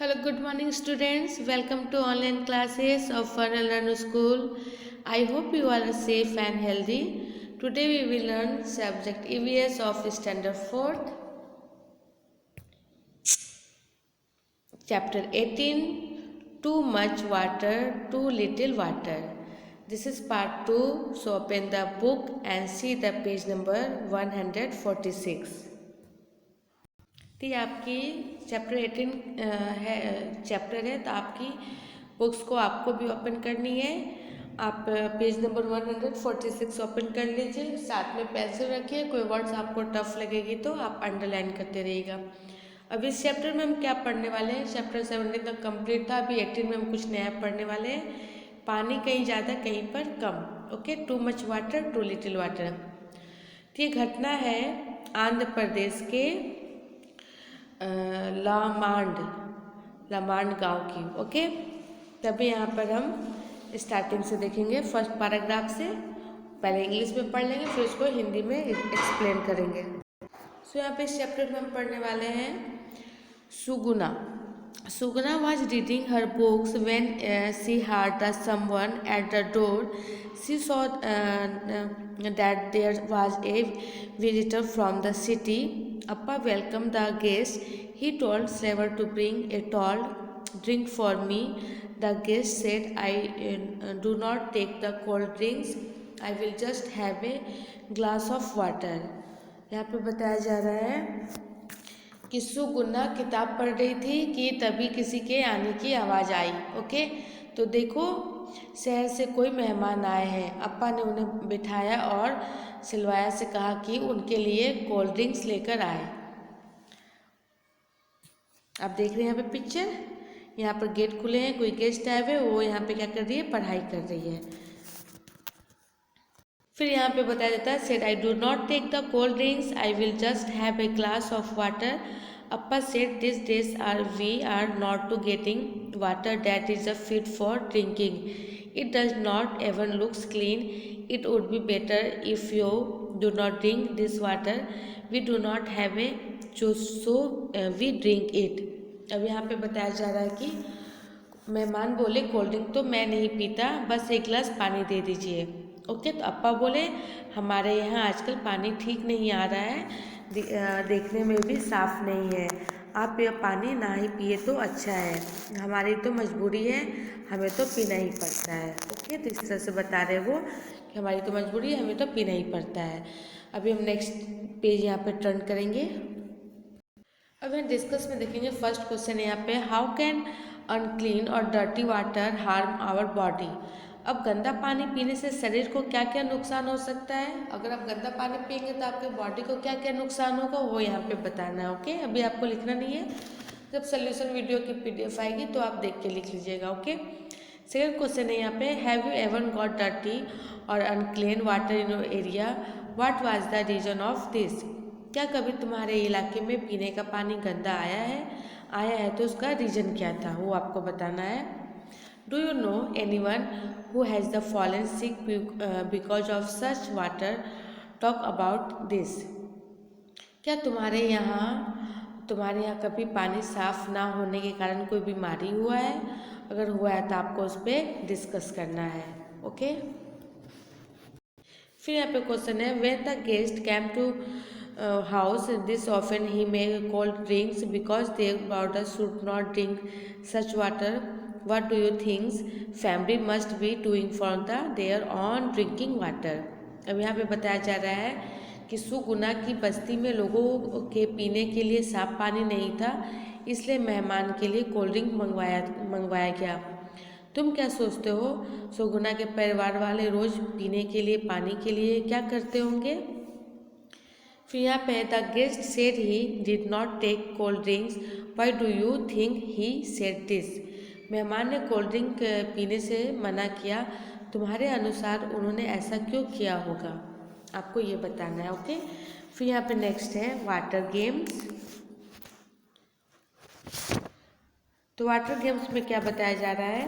Hello, good morning, students. Welcome to online classes of Fun and Learn School. I hope you are safe and healthy. Today we will learn subject EVS of Standard 4th, Chapter 18, Too Much Water, Too Little Water. This is part 2, so open the book and see the page number 146. तो ये आपकी chapter 18 chapter है, तो आपकी books को आपको भी open करनी है। आप पेज नंबर 146 ओपन कर लीजिए, साथ में पेंसिल रखिए। कोई वर्ड्स आपको टफ लगेगी तो आप अंडरलाइन करते रहिएगा। अब इस चैप्टर में हम क्या पढ़ने वाले हैं, चैप्टर 17 तक कंप्लीट था, अभी 18 में हम कुछ नया पढ़ने वाले हैं। पानी कहीं ज़्यादा कहीं पर कम, okay. Too much water too little water. तो ये घटना है आंध्र प्रदेश के लामांड गांव की, ओके। तभी यहाँ पर हम स्टार्टिंग से देखेंगे, फर्स्ट पैराग्राफ से। पहले इंग्लिश में पढ़ लेंगे, फिर उसको हिंदी में एक्सप्लेन करेंगे। सो यहाँ पे इस चैप्टर में हम पढ़ने वाले हैं Suguna. Suguna was reading her books when she heard someone at the door. She saw that there was a visitor from the city. Appa welcomed the guest. He told Slaver to bring a tall drink for me. The guest said, I do not take the cold drinks. I will just have a glass of water. यहाँ पे बताया जा रहा है कि सुगुना किताब पढ़ रही थी कि तभी किसी के आने की आवाज़ आई, ओके। तो देखो, शहर से कोई मेहमान आए हैं। अप्पा ने उन्हें बिठाया और सिलवाया से कहा कि उनके लिए कोल्ड ड्रिंक्स लेकर आए। आप देख रहे हैं यहाँ पे पिक्चर, यहाँ पर गेट खुले हैं, कोई गेस्ट आए हुए, वो यहाँ पे क्या कर रही है, पढ़ाई कर रही है। फिर यहाँ पे बताया जाता है, said I do not take the cold drinks, I will just have a glass of water. Appa said these days we are not to getting water that is fit for drinking. It does not even looks clean. It would be better if you do not drink this water. We do not have a choice, so we drink it. अब यहाँ पे बताया जा रहा है कि मेहमान बोले कोल्ड ड्रिंक तो मैं नहीं पीता, बस एक गिलास पानी दे दीजिए, ओके। तो अप्पा बोले हमारे यहाँ आजकल पानी ठीक नहीं आ रहा है, देखने में भी साफ नहीं है। आप यह पानी ना ही पिए तो अच्छा है, हमारी तो मजबूरी है, हमें तो पीना ही पड़ता है, ओके। तो इस तरह से बता रहे वो कि हमारी तो मजबूरी है, हमें तो पीना ही पड़ता है। अभी हम नेक्स्ट पेज यहाँ पे टर्न करेंगे। अब हम डिस्कस में देखेंगे, फर्स्ट क्वेश्चन है यहाँ पे, हाउ कैन अनक्लीन और dirty water harm our body. अब गंदा पानी पीने से शरीर को क्या क्या नुकसान हो सकता है। अगर आप गंदा पानी पिएंगे तो आपके बॉडी को क्या क्या नुकसान होगा, वो यहाँ पे बताना है, ओके। अभी आपको लिखना नहीं है, जब सोल्यूशन वीडियो की PDF आएगी तो आप देख के लिख लीजिएगा, ओके। सेकेंड क्वेश्चन है यहाँ पे, have you ever got dirty or unclean water in your area, what was the reason of this. क्या कभी तुम्हारे इलाके में पीने का पानी गंदा आया है तो उसका रीज़न क्या था, वो आपको बताना है। Do you no anyone who has the fallen sick because of such water, talk about this. क्या तुम्हारे यहाँ कभी पानी साफ ना होने के कारण कोई बीमारी हुआ है, अगर हुआ है तो आपको उस पर डिस्कस करना है, ओके। फिर यहाँ पे क्वेश्चन है, when the guest came to house this often he make cold drinks because their brother should not drink such water. What do you think family must be doing for their own drinking water। अब यहाँ पे बताया जा रहा है कि सुगुना की बस्ती में लोगों के पीने के लिए साफ पानी नहीं था, इसलिए मेहमान के लिए कोल्ड ड्रिंक मंगवाया गया। तुम क्या सोचते हो, सुगुना के परिवार वाले रोज पीने के लिए पानी के लिए क्या करते होंगे। फिर यहाँ पे the guest said he did not take cold drinks, why do you think he said this. मेहमान ने कोल्ड ड्रिंक पीने से मना किया, तुम्हारे अनुसार उन्होंने ऐसा क्यों किया होगा, आपको ये बताना है, ओके। फिर यहाँ पे नेक्स्ट है वाटर गेम्स। तो वाटर गेम्स में क्या बताया जा रहा है,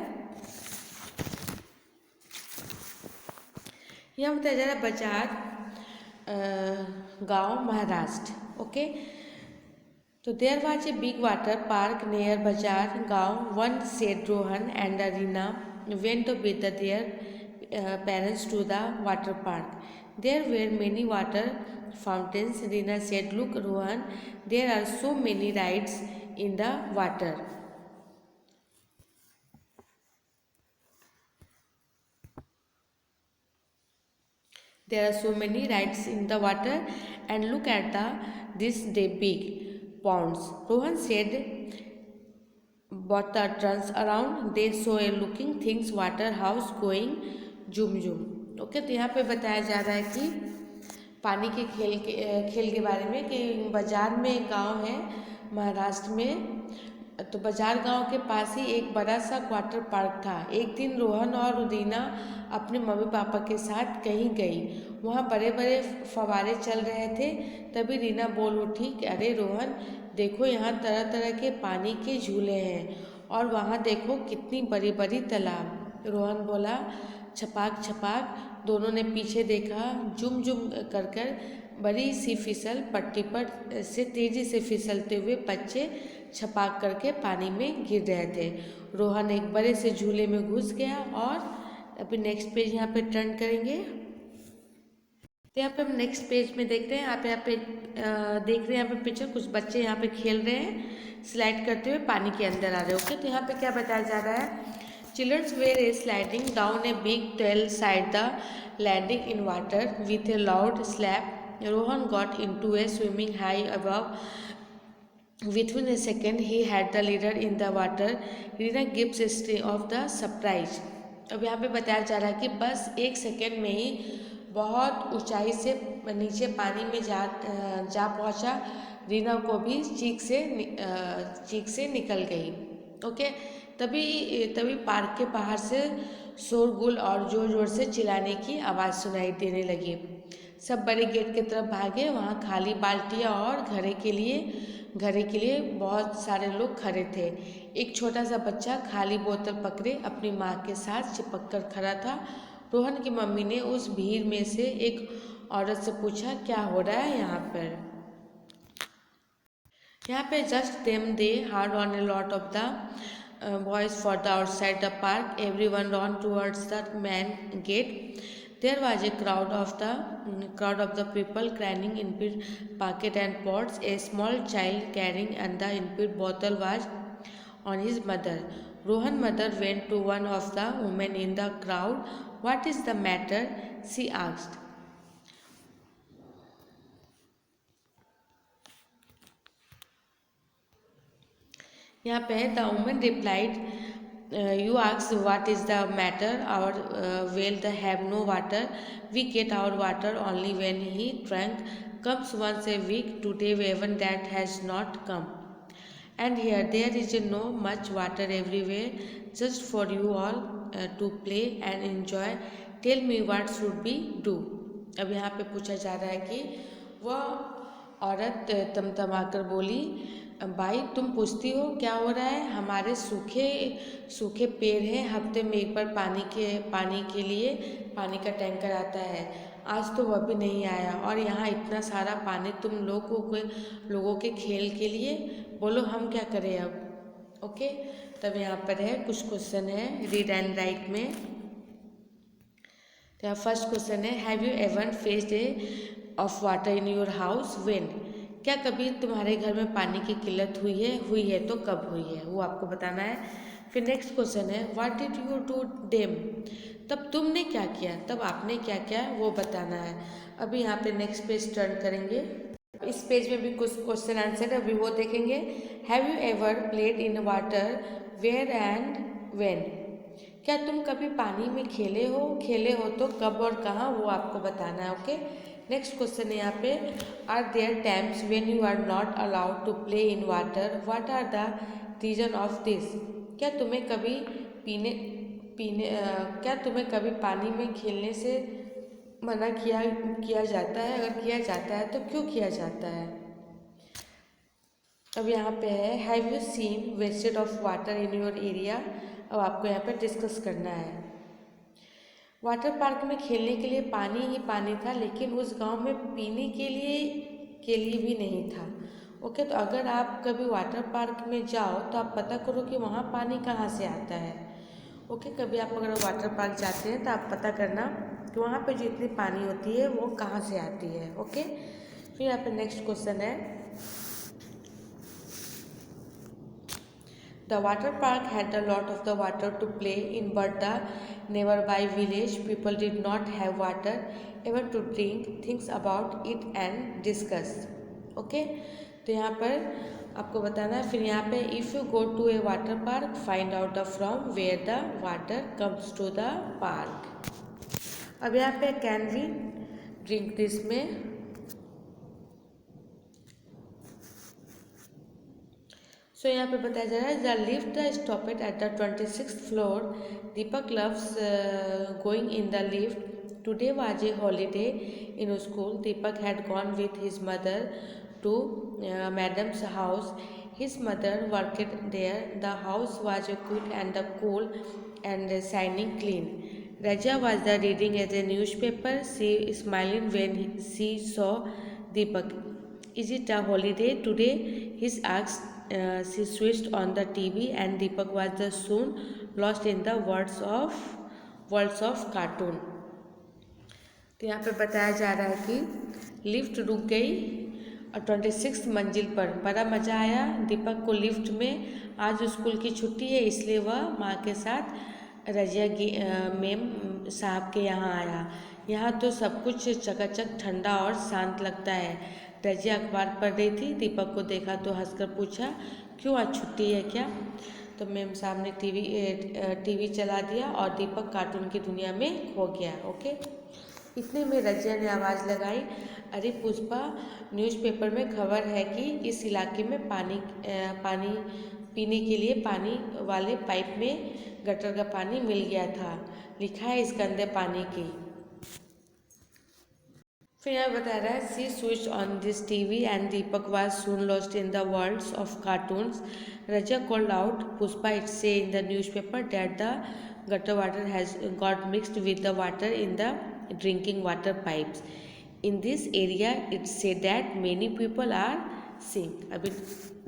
यहाँ बताया जा रहा है बाजार गांव महाराष्ट्र, ओके। तो there was a big water park near Bazar Gaon one said Rohan and Reena went with their parents to the water park. There were many water fountains. Rina said, "Look, Rohan, there are so many rides in the water." There are so many rides in the water, and look at this they big ponds. Rohan said, but the turns around they saw a looking things water house going zoom zoom. Okay, तो यहाँ पे बताया जा रहा है कि पानी के खेल के बारे में कि बाजार में एक गांव है महाराष्ट्र में। तो बाजार गांव के पास ही एक बड़ा सा वाटर पार्क था। एक दिन रोहन और रीना अपने मम्मी पापा के साथ कहीं गई। वहाँ बड़े बड़े फव्वारे चल रहे थे। तभी रीना बोल उठी कि अरे रोहन, देखो यहाँ तरह तरह के पानी के झूले हैं और वहाँ देखो कितनी बड़ी बड़ी तालाब। रोहन बोला, छपाक छपाक। दोनों ने पीछे देखा। जुम जुम कर कर बड़ी सी फिसल पट्टी पर से तेजी से फिसलते हुए बच्चे छपाक करके पानी में गिर रहे थे। रोहन एक बड़े से झूले में घुस गया। और अभी नेक्स्ट पेज यहाँ पे टर्न करेंगे। तो यहाँ पे हम नेक्स्ट पेज में देख रहे हैं। आप यहाँ पे देख रहे हैं यहाँ पे पिक्चर, कुछ बच्चे यहाँ पे खेल रहे हैं स्लाइड करते हुए पानी के अंदर आ रहे हैं। ओके, तो यहाँ पे क्या बताया जा रहा है, childrens were a sliding down a big tail side the landing in water with a loud slap. Rohan got into a swimming high above. Within a second, he had the leader in the water. Rina gives a stay of the surprise. अब यहाँ पे बताया जा रहा है कि बस एक सेकेंड में ही बहुत ऊंचाई से नीचे पानी में जा पहुँचा। रीना को भी चीख से निकल गई। ओके, तभी पार्क के बाहर से शोरगुल और जोर जोर से चिल्लाने की आवाज़ सुनाई देने लगी। सब बड़े गेट की तरफ भागे। वहाँ खाली बाल्टियाँ और घड़े के लिए बहुत सारे लोग खड़े थे। एक छोटा सा बच्चा खाली बोतल पकड़े अपनी माँ के साथ चिपक कर खड़ा था। रोहन की मम्मी ने उस भीड़ में से एक औरत से पूछा, क्या हो रहा है यहाँ पर? यहाँ पे just them they hard on a lot of the boys for the outside the park. Everyone ran towards the main gate. There was a crowd of the people craning empty bucket and pots. A small child carrying and the empty bottle was on his mother. Rohan's mother went to one of the women in the crowd. What is the matter? She asked. यहाँ पे है, the women replied, you ask what is the matter? Our well they have no water. We get our water only when he drank comes once a week. Today even that has not come. And here there is no much water everywhere just for you all to play and enjoy. Tell me what should we do? अब यहाँ पे पूछा जा रहा है कि वह औरत तमतमाकर बोली, भाई तुम पूछती हो क्या हो रहा है? हमारे सूखे पेड़ हैं। हफ्ते में एक बार पानी के लिए पानी का टैंकर आता है। आज तो वह भी नहीं आया और यहाँ इतना सारा पानी तुम लोगों के खेल के लिए। बोलो हम क्या करें अब? ओके, तब यहाँ पर है कुछ क्वेश्चन है रीड एंड राइट में। तो फर्स्ट क्वेश्चन है, have you ever faced A of water in your house? When? क्या कभी तुम्हारे घर में पानी की किल्लत हुई है तो कब हुई है, वो आपको बताना है। फिर नेक्स्ट क्वेश्चन है, what did you do them? तब तुमने क्या किया, तब आपने क्या किया, वो बताना है। अभी यहाँ पे नेक्स्ट पेज टर्न करेंगे। इस पेज में भी कुछ क्वेश्चन आंसर है, अभी वो देखेंगे। Have you ever played in water? Where and when? क्या तुम कभी पानी में खेले हो तो कब और कहाँ, वो आपको बताना है। ओके, नेक्स्ट क्वेश्चन है यहाँ पे, are there times when you are not allowed to play in water? What are the reason of this? क्या तुम्हें कभी पानी में खेलने से मना किया जाता है? अगर किया जाता है तो क्यों किया जाता है? अब यहाँ पे है, have you seen wastage of water in your area? अब आपको यहाँ पे डिस्कस करना है। वाटर पार्क में खेलने के लिए पानी ही पानी था, लेकिन उस गांव में पीने के लिए भी नहीं था। ओके, तो अगर आप कभी वाटर पार्क में जाओ तो आप पता करो कि वहाँ पानी कहाँ से आता है। ओके, कभी आप अगर वाटर पार्क जाते हैं तो आप पता करना कि वहाँ पे जो इतनी पानी होती है वो कहाँ से आती है। ओके, फिर यहाँ पे नेक्स्ट क्वेश्चन है, the water park had a lot of the water to play in, but the nearby village people did not have water even to drink, things about it and discuss। Okay, तो यहाँ पर आपको बताना है। फिर यहाँ पे if you go to a water park find out the from where the water comes to the park. अब यहाँ पे कैन वी ड्रिंक दिस में सो यहाँ पे बताया जा रहा है the lift the stopped at the 26th floor, Deepak loves going in the lift, today was a holiday in school, Deepak had gone with his mother to madam's house, his mother worked there, the house was quiet and the cool and shining clean, Raja was the reading as a newspaper, she smiling when she saw Deepak. Is it a holiday today? He asked. She switched on the TV and Deepak was the soon lost in the worlds of cartoon। तो यहाँ पे बताया जा रहा है कि lift रुक गई और 26 मंजिल पर बड़ा मज़ा आया दीपक को लिफ्ट में। आज स्कूल की छुट्टी है इसलिए वह माँ के साथ रजिया मैम साहब के यहाँ आया। यहाँ तो सब कुछ चकाचक ठंडा और शांत लगता है। रजिया अखबार पढ़ रही थी, दीपक को देखा तो हंसकर पूछा, क्यों आज छुट्टी है क्या? तो मैम साहब ने टीवी चला दिया और दीपक कार्टून की दुनिया में खो गया। ओके, इतने में रजिया ने आवाज़ लगाई, अरे पुष्पा, न्यूज़पेपर में खबर है कि इस इलाके में पानी पीने के लिए पानी वाले पाइप में गटर का पानी मिल गया था, लिखा है इस गंदे पानी की। फिर यहाँ बता रहा है see switch on this TV and Deepak was soon lost in the worlds of cartoons, Raja called out, Pushpa it say in the newspaper that the gutter water has got mixed with the water in the drinking water pipes in this area, it said that many people are sick। अभी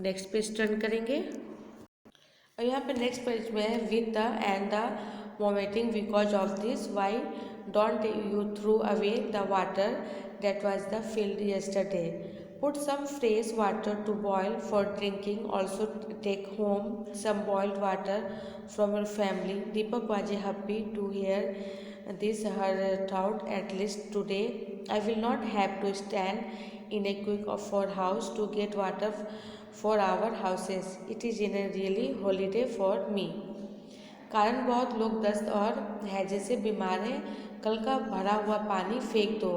next page turn करेंगे और यहाँ पे next page में है with the end the vomiting because of this, why don't you through away the water that was the field yesterday, put some fresh water to boil for drinking, also take home some boiled water from your family। Deepak was happy to hear this, her thought, at least today I will not have to stand in a queue for house to get water for our houses, it is in a really holiday for me। कारण बहुत लोग दस्त और हैजे से बीमार हैं, कल का भरा हुआ पानी फेंक दो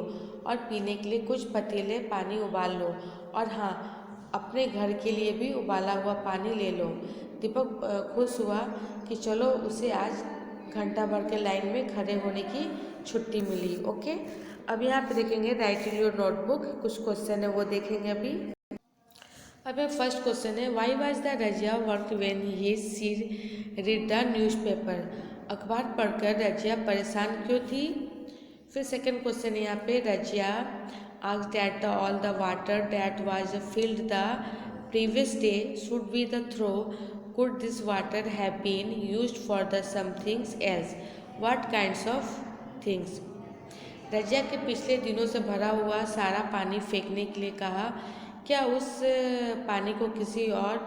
और पीने के लिए कुछ पतीले पानी उबाल लो, और हाँ, अपने घर के लिए भी उबाला हुआ पानी ले लो। दीपक खुश हुआ कि चलो उसे आज घंटा भर के लाइन में खड़े होने की छुट्टी मिली। ओके, अब यहाँ पे देखेंगे राइट इन योर नोटबुक, कुछ क्वेश्चन है वो देखेंगे अभी फर्स्ट क्वेश्चन है why was the Razia work when he she read the newspaper, अखबार पढ़कर रजिया परेशान क्यों थी। फिर सेकंड क्वेश्चन है यहाँ पे Razia asked that the all the water that was filled the previous day should be the throw, could this water have been used for the somethings else, what kinds of things. Razia के पिछले दिनों से भरा हुआ सारा पानी फेंकने के लिए कहा, क्या उस पानी को किसी और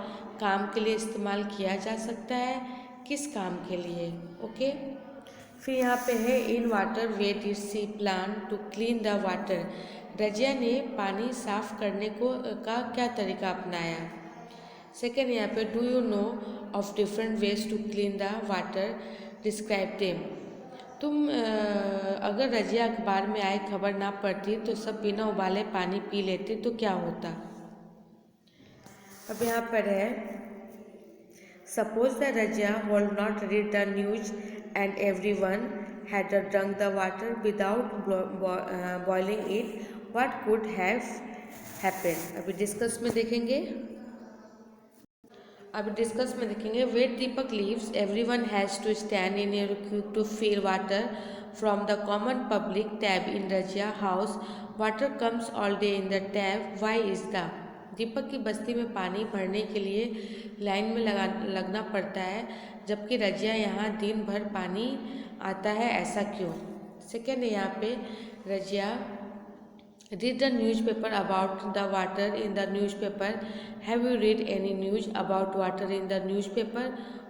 काम के लिए इस्तेमाल किया जा सकता है, किस काम के लिए। ओके, फिर यहाँ पे है in what way did she plan to clean the water, Razia ने पानी साफ करने का क्या तरीका अपनाया। सेकेंड यहाँ पे do you know of different ways to clean the water, describe them. तुम अगर रजिया अखबार में आए खबर ना पढ़ती तो सब बिना उबाले पानी पी लेते तो क्या होता। अब यहाँ पर है suppose the Razia hold not read the news and every one had drunk the water without boiling it, what could have happened. अभी डिस्कस में देखेंगे where Deepak lives everyone has to stand in a queue to fill water from the common public tap in Rajia house, water comes all day in the tap, why is that? दीपक की बस्ती में पानी भरने के लिए line में लगना पड़ता है, जबकि रजिया यहाँ दिन भर पानी आता है, ऐसा क्यों? सेकेंड है यहाँ पे Razia, read the newspaper about the water in the newspaper. Have you read any news about water in the newspaper?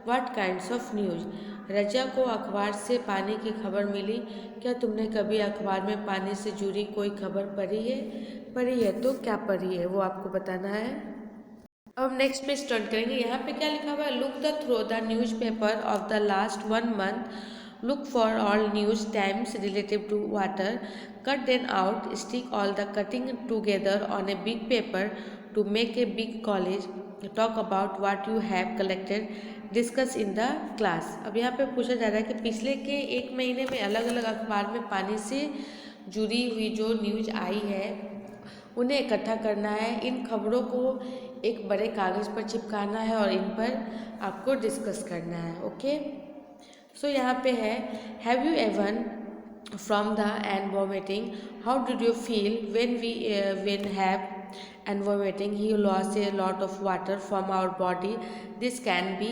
What kinds of news? Razia को अखबार से पानी की खबर मिली। क्या तुमने कभी अखबार में पानी से जुड़ी कोई खबर पढ़ी है? पढ़ी है तो क्या पढ़ी है वो आपको बताना है। अब हम नेक्स्ट पेज टर्न करेंगे। यहाँ पे क्या लिखा हुआ है, look the through the news paper of the last 1 month, look for all news times relative to water, cut them out, stick all the cutting together on a big paper to make a big college, talk about what you have collected, discuss in the class। अब यहाँ पे पूछा जा रहा है कि पिछले के 1 महीने में अलग अलग अखबार में पानी से जुड़ी हुई जो न्यूज आई है उन्हें इकट्ठा करना है। इन खबरों को एक बड़े कागज़ पर चिपकाना है और इन पर आपको डिस्कस करना है। ओके, सो यहाँ पे है, have you ever from the end vomiting, how did you feel when have and vomiting, he lost a lot of water from our body. This can be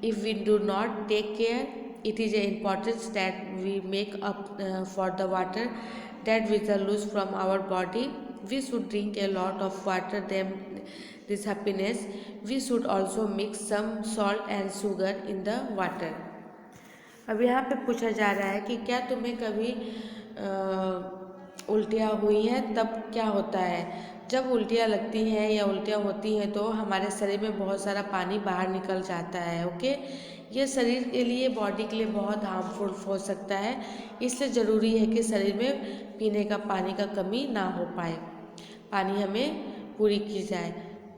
if we do not take care. It is important that we make up for the water that we lose from our body. We should drink a lot of water, then this happiness. We should also mix some salt and sugar in the water. अब यहाँ पे पूछा जा रहा है कि क्या तुम्हें कभी उल्टियाँ हुई हैं? तब क्या होता है? जब उल्टियाँ लगती हैं या उल्टियाँ होती हैं तो हमारे शरीर में बहुत सारा पानी बाहर निकल जाता है। ओके, ये शरीर के लिए, बॉडी के लिए बहुत हार्मफुल हो सकता है, इसलिए ज़रूरी है कि शरीर में पीने का पानी का कमी ना हो पाए, पानी हमें पूरी की जाए।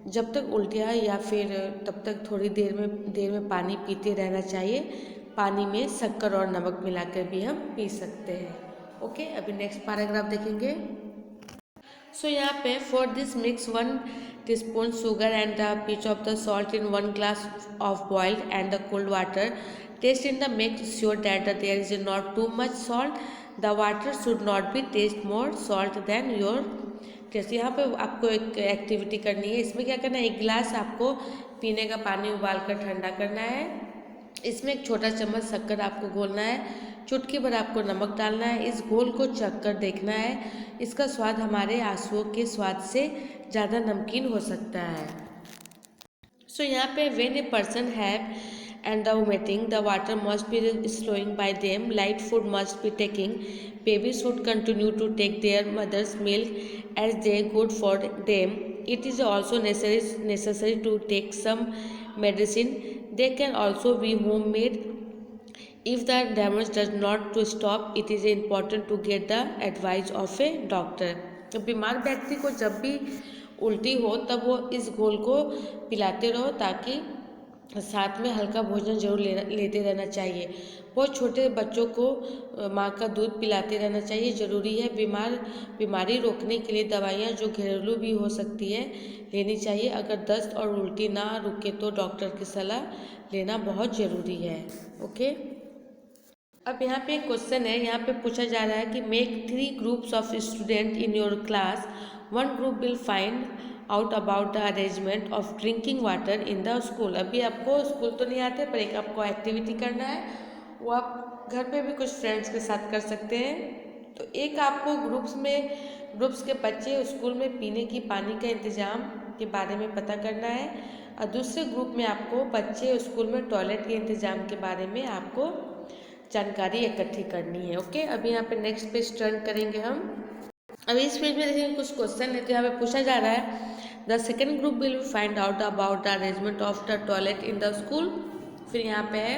जब तक उल्टियाँ या फिर तब तक थोड़ी देर में पानी पीते रहना चाहिए। पानी में शक्कर और नमक मिलाकर भी हम पी सकते हैं। ओके, अभी नेक्स्ट पैराग्राफ देखेंगे। सो यहाँ पे for this mix 1 teaspoon sugar and a pinch of the salt in 1 glass of boiled and the cold water. Taste in the make sure that there is not too much salt. The water should not be taste more salt than your taste। यहाँ पे आपको एक activity करनी है। इसमें क्या करना है, 1 गिलास आपको पीने का पानी उबाल कर ठंडा करना है। इसमें 1 छोटा चम्मच शक्कर आपको घोलना है, चुटकी भर आपको नमक डालना है। इस घोल को चख कर देखना है, इसका स्वाद हमारे आंसुओं के स्वाद से ज़्यादा नमकीन हो सकता है। सो यहाँ पे when a person have and the vomiting, the water must be slowing by them, light food must be taking, babies should continue to take their mother's milk as they good for them. It is also necessary to take some medicine, they can also be homemade if the damage does not to stop. It is important to get the advice of a doctor। तो बीमार व्यक्ति को जब भी उल्टी हो तब वो इस घोल को पिलाते रहो, ताकि साथ में हल्का भोजन जरूर लेते रहना चाहिए। बहुत छोटे बच्चों को माँ का दूध पिलाते रहना चाहिए, ज़रूरी है। बीमारी रोकने के लिए दवाइयाँ जो घरेलू भी हो सकती है लेनी चाहिए। अगर दस्त और उल्टी ना रुके तो डॉक्टर की सलाह लेना बहुत ज़रूरी है। ओके, अब यहाँ पे एक क्वेश्चन है। यहाँ पे पूछा जा रहा है कि make 3 groups of student in your class. 1 group will find out about the arrangement of drinking water in the school. अभी आपको स्कूल तो नहीं आते, पर एक आपको एक्टिविटी करना है, वो आप घर पे भी कुछ फ्रेंड्स के साथ कर सकते हैं। तो एक आपको ग्रुप्स के बच्चे स्कूल में पीने की पानी का इंतज़ाम के बारे में पता करना है, और दूसरे ग्रुप में आपको बच्चे स्कूल में टॉयलेट के इंतज़ाम के बारे में आपको जानकारी इकट्ठी करनी है। ओके, अभी यहाँ पे नेक्स्ट पेज टर्न करेंगे हम। अभी इस पेज में देखिए कुछ क्वेश्चन है। तो यहाँ पे पूछा जा रहा है, the second group will find out about the arrangement of the toilet in the school. फिर यहाँ पे है,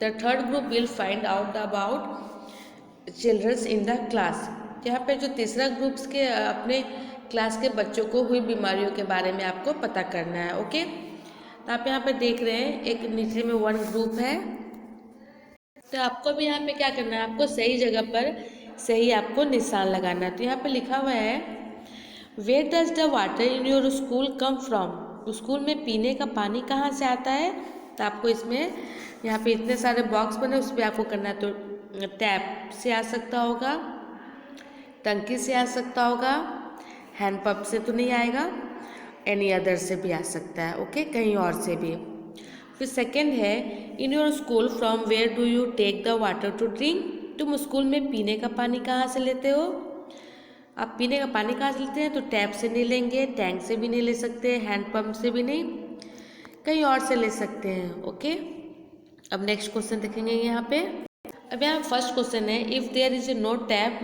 the third group will find out about children's in the class. यहाँ पे जो तीसरा ग्रुप्स के अपने क्लास के बच्चों को हुई बीमारियों के बारे में आपको पता करना है। ओके, तो आप यहाँ पे देख रहे हैं एक नीचे में 1 ग्रुप है। तो आपको भी यहाँ पे क्या करना है, आपको सही जगह पर सही आपको निशान लगाना है। तो यहाँ पे लिखा हुआ है, where does the water in your school come from. School में पीने का पानी कहाँ से आता है? तो आपको इसमें यहाँ पे इतने सारे बॉक्स बने, उस पर आपको करना है। तो टैप से आ सकता होगा, टंकी से आ सकता होगा, हैंडपंप से तो नहीं आएगा, एनी अदर से भी आ सकता है, ओके, कहीं और से भी। फिर सेकेंड है, in your school from where do you take the water to drink. तुम स्कूल में पीने का पानी कहाँ से लेते हो? आप पीने का पानी कहाँ से लेते हैं? तो टैप से नहीं लेंगे, टैंक से भी नहीं ले सकते, हैंडपम्प से भी नहीं, कहीं और से ले सकते हैं, ओके। अब नेक्स्ट क्वेश्चन देखेंगे यहाँ पे। अब यहाँ फर्स्ट क्वेश्चन है, if there is a no tap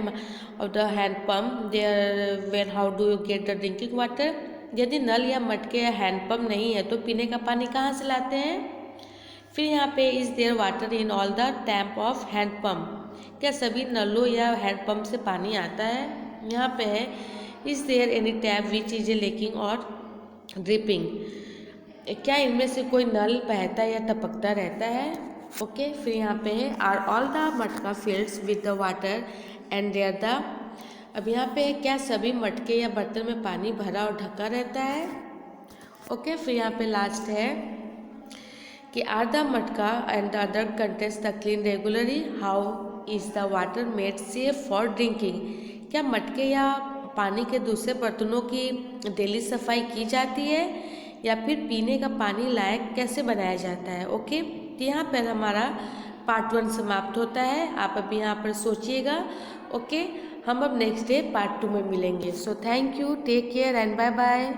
of the handpump there when how do you get the drinking water. यदि नल या मटके या हैंडपम्प नहीं है तो पीने का पानी कहाँ से लाते हैं? फिर यहाँ पे is there water in all the tap of handpump. क्या सभी नलों या हैंडपम्प से पानी आता है? यहाँ पे है, is there any tap which is a leaking और ड्रिपिंग। क्या इनमें से कोई नल बहता या टपकता रहता है? ओके। फिर यहाँ पे है, are all the matka fields with the water and there the. अब यहाँ पे है, क्या सभी मटके या बर्तन में पानी भरा और ढका रहता है? ओके। फिर यहाँ पे लास्ट है कि आर द मटका and the other contents the clean regularly, how is the water made safe for drinking. क्या मटके या पानी के दूसरे बर्तनों की डेली सफाई की जाती है या फिर पीने का पानी लायक कैसे बनाया जाता है? ओके। तो यहाँ पर हमारा पार्ट 1 समाप्त होता है। आप अभी यहाँ पर सोचिएगा, ओके। हम अब नेक्स्ट डे पार्ट 2 में मिलेंगे। So thank you, take care and bye bye.